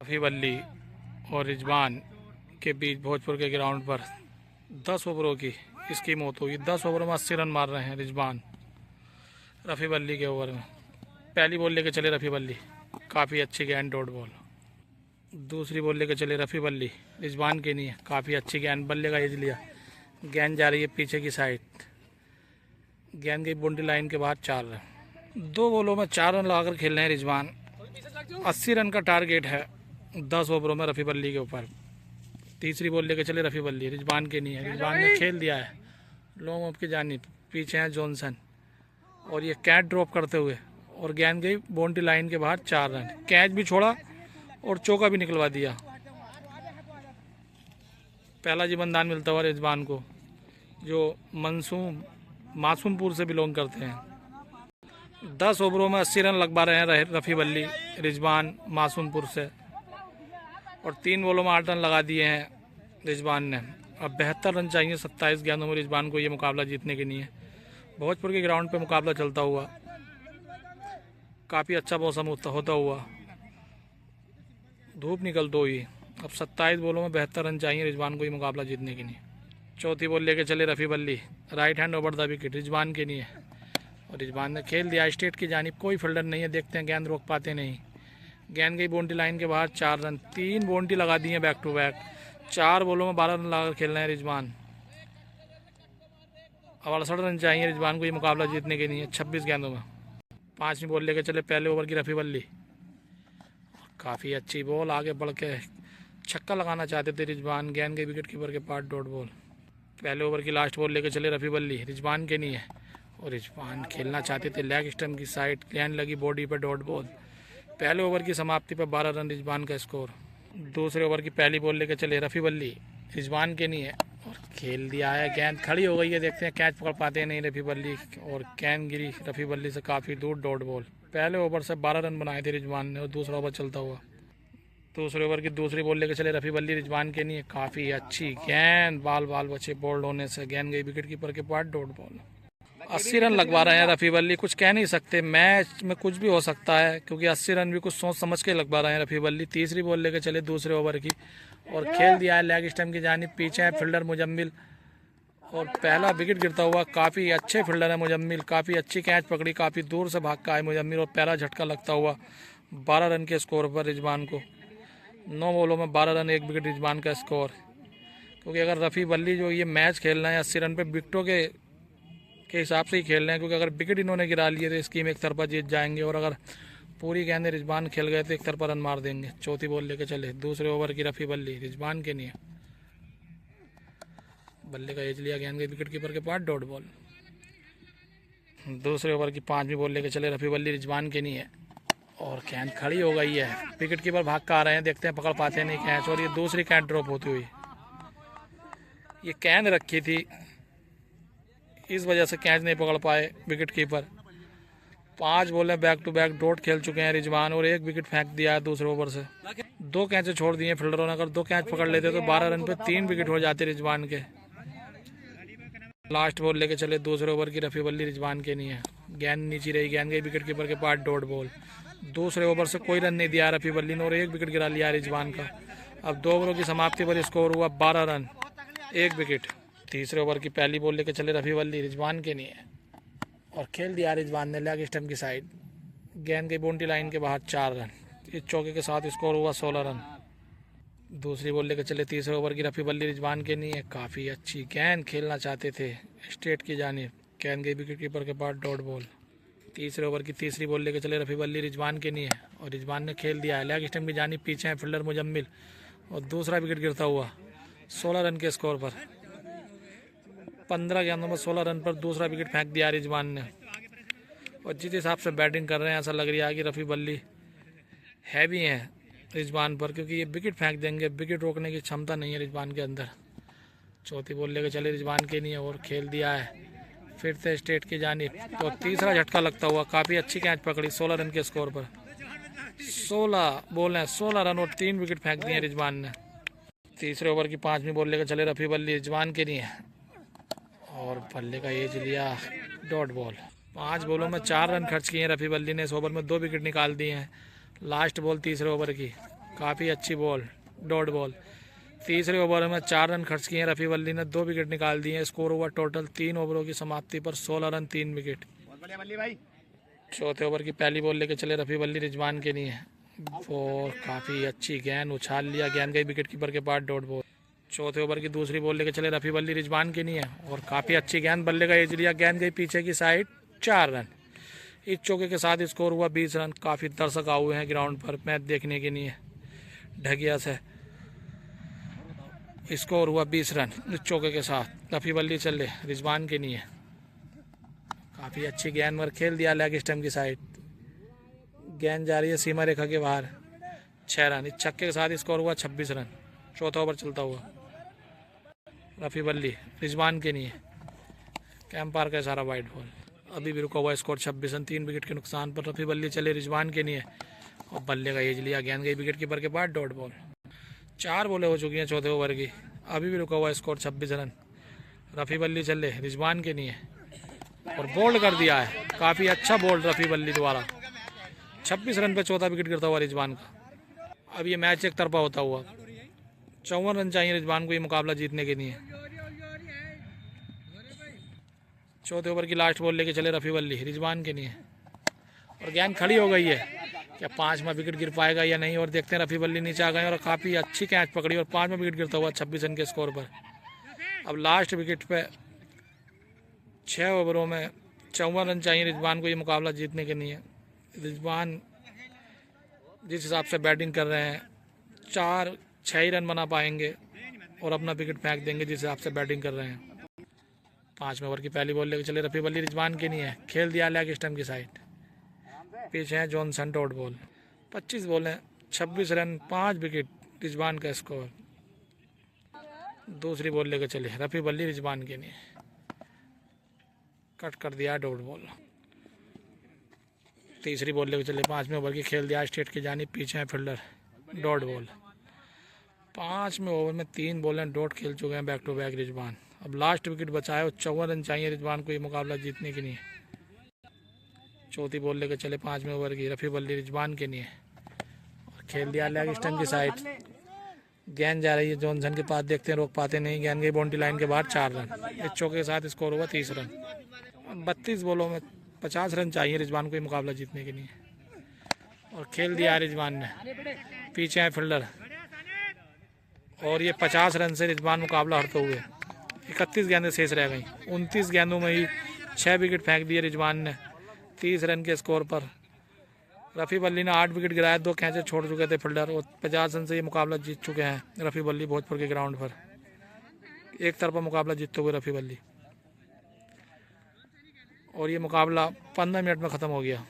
रफ़ी वल्ली और रिजवान के बीच भोजपुर के ग्राउंड पर 10 ओवरों की इसकी मौत हुई। 10 ओवरों में 80 रन मार रहे हैं रिजवान रफ़ी वल्ली के ओवर में। पहली बॉल लेके चले रफ़ी वल्ली, काफ़ी अच्छी गेंद, डॉट बॉल। दूसरी बॉल लेके चले रफ़ी वल्ली, रिजवान के नहीं है, काफ़ी अच्छी गेंद, बल्ले का एज लिया, गेंद जा रही है पीछे की साइड, गेंद गई बाउंड्री लाइन के बाहर 4 रन। 2 बॉलों में 4 रन लगाकर खेल रहे हैं रिजवान। 80 रन का टारगेट है 10 ओवरों में रफ़ी वल्ली के ऊपर। तीसरी बॉल लेके चले रफ़ी वल्ली, रिजवान के नहीं है, रिजवान ने खेल दिया है लॉन्ग ऑफ की जानिब। पीछे हैं जॉनसन और ये कैच ड्रॉप करते हुए, और गेंद गई बाउंड्री लाइन के बाहर 4 रन। कैच भी छोड़ा और चौका भी निकलवा दिया। पहला जीवनदान मिलता हुआ रिजवान को, जो मासूमपुर से बिलोंग करते हैं। 10 ओवरों में 80 रन लगवा रहे हैं रफ़ी वल्ली, रिजवान मासूमपुर से, और 3 बॉलों में 8 रन लगा दिए हैं रिजवान ने। अब 72 रन चाहिए 27 गेंदों में रिजवान को ये मुकाबला जीतने के लिए। भोजपुर के ग्राउंड पे मुकाबला चलता हुआ, काफ़ी अच्छा मौसम होता हुआ, धूप निकलते हुई। अब 27 बॉलों में 72 रन चाहिए रिजवान को ये मुकाबला जीतने के लिए। चौथी बॉल लेके चले रफ़ी वल्ली, right hand over the wicket, Rizwan के लिए, और रिजवान ने खेल दिया स्टेट की जानिब। कोई फील्डर नहीं है, देखते हैं गेंद रोक पाते नहीं। गेंद गई बाउंड्री लाइन के बाहर 4 रन। 3 बाउंड्री लगा दी है बैक टू बैक। 4 बॉलों में 12 रन लगाकर खेल रहे हैं रिजवान। अब 68 रन चाहिए रिजवान को ये मुकाबला जीतने के लिए 26 गेंदों में। 5वीं बॉल लेकर चले पहले ओवर की रफ़ी वल्ली, काफ़ी अच्छी बॉल, आगे बढ़ के छक्का लगाना चाहते थे रिजवान, गेंद गई विकेट कीपर के पास, डॉट बॉल। पहले ओवर की लास्ट बॉल लेकर चले रफ़ी वल्ली, रिजवान के नहीं है, और रिजवान खेलना चाहते थे लेग स्टंप की साइड, गेंद लगी बॉडी पर, डॉट बॉल। पहले ओवर की समाप्ति पर 12 रन रिजवान का स्कोर। दूसरे ओवर की पहली बॉल लेकर चले रफ़ी वल्ली, रिजवान के नहीं है, और खेल दिया है, गेंद खड़ी हो गई है, देखते हैं कैच पकड़ पाते हैं नहीं रफ़ी वल्ली, और गेंद गिरी रफ़ी वल्ली से काफ़ी दूर, डॉट बॉल। पहले ओवर से 12 रन बनाए थे रिजवान ने, और दूसरा ओवर चलता हुआ। दूसरे ओवर की दूसरी बॉल लेकर चले रफ़ी वल्ली, रिजवान के नहीं है, काफ़ी अच्छी गेंद, बाल बचे बोल्ड होने से, गेंद गई विकेट कीपर के पास, डॉट बॉल। 80 रन लगवा रहे हैं रफ़ी वल्ली, कुछ कह नहीं सकते, मैच में कुछ भी हो सकता है, क्योंकि 80 रन भी कुछ सोच समझ के लगवा रहे हैं रफ़ी वल्ली। तीसरी बॉल लेकर चले दूसरे ओवर की, और खेल दिया है लेग स्टंप की जानिब। पीछे है फील्डर मुजम्मिल, और पहला विकेट गिरता हुआ, काफ़ी अच्छे फील्डर है मुजम्मिल, काफ़ी अच्छी कैच पकड़ी, काफ़ी दूर से भाग का है मुजम्मिल, और पहला झटका लगता हुआ 12 रन के स्कोर पर रिजवान को। 9 बॉलों में 12 रन, 1 विकेट रिजवान का स्कोर। क्योंकि अगर रफ़ी वल्ली जो ये मैच खेल रहे हैं 80 रन पे विकेटों के हिसाब से ही खेल रहे हैं, क्योंकि अगर विकेट इन्होंने गिरा लिए तो इस गेम एक तरफा जीत जाएंगे, और अगर पूरी गेंदें रिजवान खेल गए तो एक तरफा रन मार देंगे। चौथी बॉल लेके चले दूसरे ओवर की रफ़ी वल्ली, रिजवान के नहीं है, बल्ले का एज लिया, गेंद गई विकेट कीपर के पास, डॉट बॉल। दूसरे ओवर की 5वीं बॉल लेके चले रफ़ी वल्ली, रिजवान के नहीं है, और गेंद खड़ी हो गई है, विकेट कीपर भाग कर आ रहे हैं, देखते हैं पकड़ पाते हैं नहीं कैच, और ये दूसरी कैच ड्रॉप होती हुई। ये गेंद रखी थी, इस वजह से कैच नहीं पकड़ पाए विकेट कीपर। 5 बॉलें बैक टू बैक डॉट खेल चुके हैं रिजवान, और 1 विकेट फेंक दिया है दूसरे ओवर से। 2 कैचें छोड़ दिए फील्डरों ने, अगर 2 कैच पकड़ लेते तो 12 रन पे 3 विकेट हो जाते रिजवान के। लास्ट बॉल लेके चले दूसरे ओवर की रफ़ी वल्ली, रिजवान के नहीं है, गेंद नीचे रही, गेंद गई विकेट कीपर के पास, डॉट बॉल। दूसरे ओवर से कोई रन नहीं दिया रफ़ी वल्ली ने, और 1 विकेट गिरा लिया रिजवान का। अब 2 ओवरों की समाप्ति पर स्कोर हुआ 12 रन, 1 विकेट। तीसरे ओवर की पहली बॉल लेकर चले रफ़ी वल्ली, रिजवान के नहीं है, और खेल दिया रिजवान ने लेग स्टंप की साइड, गेंद गई बाउंड्री लाइन के बाहर 4 रन। इस चौके के साथ स्कोर हुआ 16 रन। दूसरी बॉल लेकर चले तीसरे ओवर की रफ़ी वल्ली, रिजवान के नहीं है, काफ़ी अच्छी गेंद खेलना चाहते थे स्टेट की जानिब, गेंद गई विकेट कीपर के पास, डॉट बॉल। तीसरे ओवर की तीसरी बॉल लेकर चले रफ़ी वल्ली, रिजवान के नहीं है, और रिजवान ने खेल दिया है लेग स्टंप की जानिब। पीछे है फील्डर मुजम्मिल, और दूसरा विकेट गिरता हुआ 16 रन के स्कोर पर। 15 गेंदों में 16 रन पर दूसरा विकेट फेंक दिया रिजवान ने, और जिस हिसाब से बैटिंग कर रहे हैं ऐसा लग रहा है कि रफ़ी वल्ली हैवी हैं रिजवान पर, क्योंकि ये विकेट फेंक देंगे, विकेट रोकने की क्षमता नहीं है रिजवान के अंदर। चौथी बॉल लेकर चले रिजवान के नहीं है, और खेल दिया है फिर से स्टेट की जानिब, तो तीसरा झटका लगता हुआ, काफ़ी अच्छी कैच पकड़ी 16 रन के स्कोर पर। 16 बॉलें 16 रन और 3 विकेट फेंक दिए रिजवान ने। तीसरे ओवर की 5वीं बॉल लेकर चले रफ़ी वल्ली, रिजवान के नहीं है, और बल्ले का एज लिया, डॉट बॉल। 5 बॉलों में 4 रन खर्च किए हैं रफ़ी वल्ली ने, इस ओवर में 2 विकेट निकाल दिए हैं। लास्ट बॉल तीसरे ओवर की, काफ़ी अच्छी बॉल, डॉट बॉल। तीसरे ओवर में 4 रन खर्च किए रफ़ी वल्ली ने, 2 विकेट निकाल दिए। स्कोर हुआ टोटल 3 ओवरों की समाप्ति पर 16 रन 3 विकेट। चौथे ओवर की पहली बॉल लेके चले रफ़ी वल्ली रिजवान के लिए, और काफ़ी अच्छी गेंद उछाल लिया, गेंद गई विकेट कीपर के पास, डॉट बॉल। चौथे ओवर की दूसरी बॉल लेके चले रफ़ी वल्ली रिजवान के लिए, और काफ़ी अच्छी गेंद, बल्ले का एज लिया, गेंद गई पीछे की साइड, 4 रन। इस चौके के साथ स्कोर हुआ 20 रन। काफ़ी दर्शक आए हुए हैं ग्राउंड पर मैच देखने के लिए ढगिया से। स्कोर हुआ 20 रन इस चौके के साथ। रफ़ी वल्ली चले रिजवान के लिए, काफ़ी अच्छी गेंद पर खेल दिया लेग स्टंप की साइड, गेंद जा रही है सीमा रेखा के बाहर, 6 रन। इस छक्के के साथ स्कोर हुआ 26 रन। चौथा ओवर चलता हुआ रफ़ी वल्ली रिजवान के लिए, कैंप पार का सारा वाइड बॉल, अभी भी रुका हुआ स्कोर 26 रन। 3 विकेट के नुकसान पर रफ़ी वल्ली चले रिजवान के लिए, और बल्ले का एज लिया, गेंद गई विकेट कीपर के बाद, डॉट बॉल। 4 बॉलें हो चुकी हैं चौथे ओवर की, अभी भी रुका हुआ स्कोर 26 रन। रफ़ी वल्ली चले रिजवान के लिए, और बोल्ड कर दिया है, काफ़ी अच्छा बोल्ड रफ़ी वल्ली द्वारा। 26 रन पे चौथा विकेट गिरता हुआ रिजवान का। अब ये मैच एक तरफा होता हुआ, 54 रन चाहिए रिजवान को ये मुकाबला जीतने के लिए। चौथे ओवर की लास्ट बॉल लेके चले रफ़ी वल्ली रिजवान के लिए, और गेंद खड़ी हो गई है, क्या 5वां विकेट गिर पाएगा या नहीं, और देखते हैं। रफ़ी वल्ली नीचे आ गए और काफ़ी अच्छी कैच पकड़ी, और 5वां विकेट गिरता हुआ 26 रन के स्कोर पर। अब लास्ट विकेट पे 6 ओवरों में 54 रन चाहिए रिजवान को ये मुकाबला जीतने के लिए। रिजवान जिस हिसाब से बैटिंग कर रहे हैं, 4-6 ही रन बना पाएंगे और अपना विकेट फेंक देंगे जिस हिसाब से बैटिंग कर रहे हैं। 5वें ओवर की पहली बॉल लेकर चले रफ़ी वल्ली रिजवान के लिए, खेल दिया लेग स्टंप की साइड, पीछे है Johnson, dot ball. 25 बॉलें 26 run 5 wicket, Rizwan का स्कोर। दूसरी बॉल लेकर चले रफ़ी वल्ली रिजवान के लिए, कट कर दिया, डॉट बॉल। तीसरी बॉल लेकर चले 5वें ओवर की, खेल दिया स्ट्रेट की जानी, पीछे है फील्डर, डॉट बॉल। 5वें ओवर में 3 बॉलें डॉट खेल चुके हैं बैक टू बैक रिजवान। अब लास्ट विकेट बचा है और 54 रन चाहिए रिजवान को ये मुकाबला जीतने के लिए। चौथी बॉल लेकर चले 5वें ओवर की रफ़ी वल्ली रिजवान के लिए, और खेल दिया लेग स्टंप की साइड, गेंद जा रही है जॉनसन के पास, देखते हैं रोक पाते नहीं, गेंद गई बाउंड्री लाइन के बाहर, 4 रन। इस चौके के साथ स्कोर हुआ 30 रन। 32 बॉलों में 50 रन चाहिए रिजवान को ये मुकाबला जीतने के लिए, और खेल दिया रिजवान ने, पीछे है फील्डर, और ये 50 रन से रिजवान मुकाबला हारते हुए। 31 गेंदें शेष रह गई, 29 गेंदों में ही 6 विकेट फेंक दिए रिजवान ने 30 रन के स्कोर पर। रफ़ी वल्ली ने 8 विकेट गिराए, 2 कैचे छोड़ चुके थे फील्डर, और 50 रन से ये मुकाबला जीत चुके हैं रफ़ी वल्ली भोजपुर के ग्राउंड पर। एक तरफा मुकाबला जीतते हुए रफ़ी वल्ली, और ये मुकाबला 15 मिनट में ख़त्म हो गया।